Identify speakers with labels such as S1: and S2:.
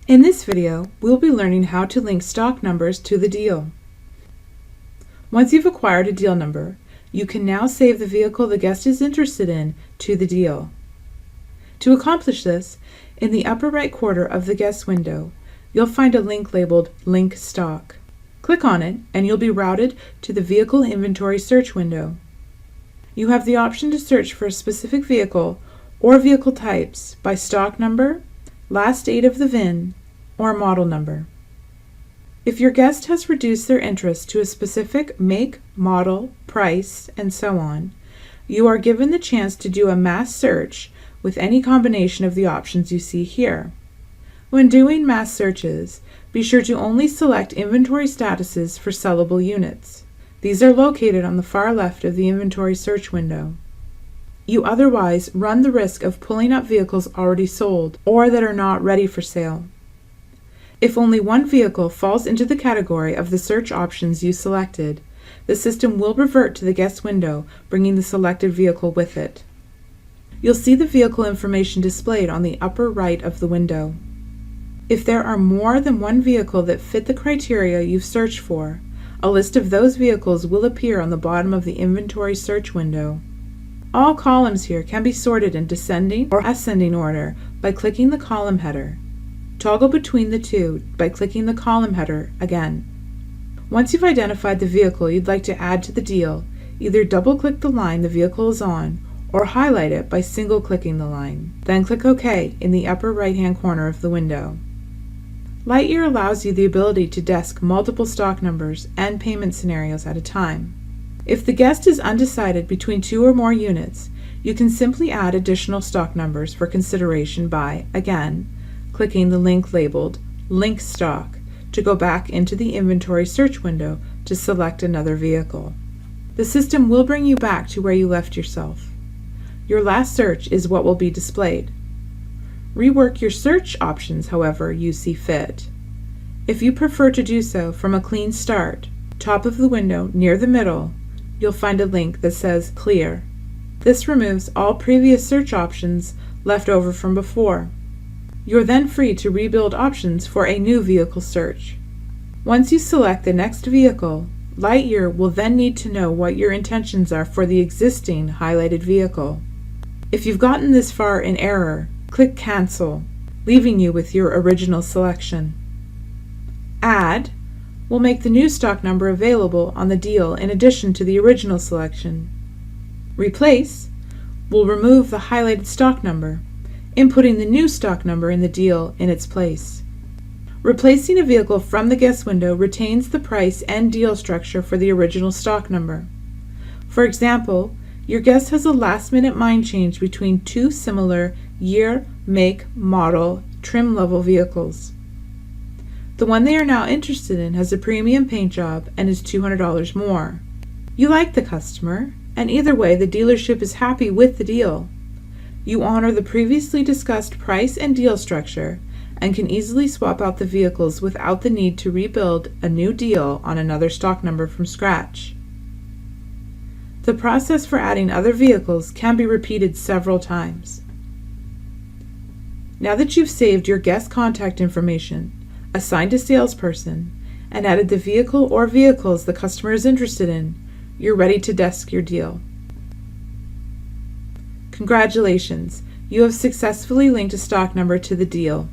S1: In this video, we'll be learning how to link stock numbers to the deal. Once you've acquired a deal number, you can now save the vehicle the guest is interested in to the deal. To accomplish this, in the upper right corner of the guest window, you'll find a link labeled Link Stock. Click on it and you'll be routed to the Vehicle Inventory Search window. You have the option to search for a specific vehicle or vehicle types by stock number, last date of the VIN, or model number. If your guest has reduced their interest to a specific make, model, price, and so on, you are given the chance to do a mass search with any combination of the options you see here. When doing mass searches, be sure to only select inventory statuses for sellable units. These are located on the far left of the inventory search window. You otherwise run the risk of pulling up vehicles already sold or that are not ready for sale. If only one vehicle falls into the category of the search options you selected, the system will revert to the guest window, bringing the selected vehicle with it. You'll see the vehicle information displayed on the upper right of the window. If there are more than one vehicle that fit the criteria you've searched for, a list of those vehicles will appear on the bottom of the inventory search window. All columns here can be sorted in descending or ascending order by clicking the column header. Toggle between the two by clicking the column header again. Once you've identified the vehicle you'd like to add to the deal, either double-click the line the vehicle is on or highlight it by single-clicking the line. Then click OK in the upper right-hand corner of the window. LightYear allows you the ability to desk multiple stock numbers and payment scenarios at a time. If the guest is undecided between two or more units, you can simply add additional stock numbers for consideration by, again, clicking the link labeled Link Stock to go back into the inventory search window to select another vehicle. The system will bring you back to where you left yourself. Your last search is what will be displayed. Rework your search options however you see fit. If you prefer to do so from a clean start, top of the window near the middle, you'll find a link that says Clear. This removes all previous search options left over from before. You're then free to rebuild options for a new vehicle search. Once you select the next vehicle, LightYear will then need to know what your intentions are for the existing highlighted vehicle. If you've gotten this far in error, click Cancel, leaving you with your original selection. Add will make the new stock number available on the deal in addition to the original selection. Replace will remove the highlighted stock number, inputting the new stock number in the deal in its place. Replacing a vehicle from the guest window retains the price and deal structure for the original stock number. For example, your guest has a last-minute mind change between two similar year, make, model, trim level vehicles. The one they are now interested in has a premium paint job and is $200 more. You like the customer, and either way the dealership is happy with the deal. You honor the previously discussed price and deal structure and can easily swap out the vehicles without the need to rebuild a new deal on another stock number from scratch. The process for adding other vehicles can be repeated several times. Now that you've saved your guest contact information, assigned a salesperson, and added the vehicle or vehicles the customer is interested in, you're ready to desk your deal. Congratulations, you have successfully linked a stock number to the deal.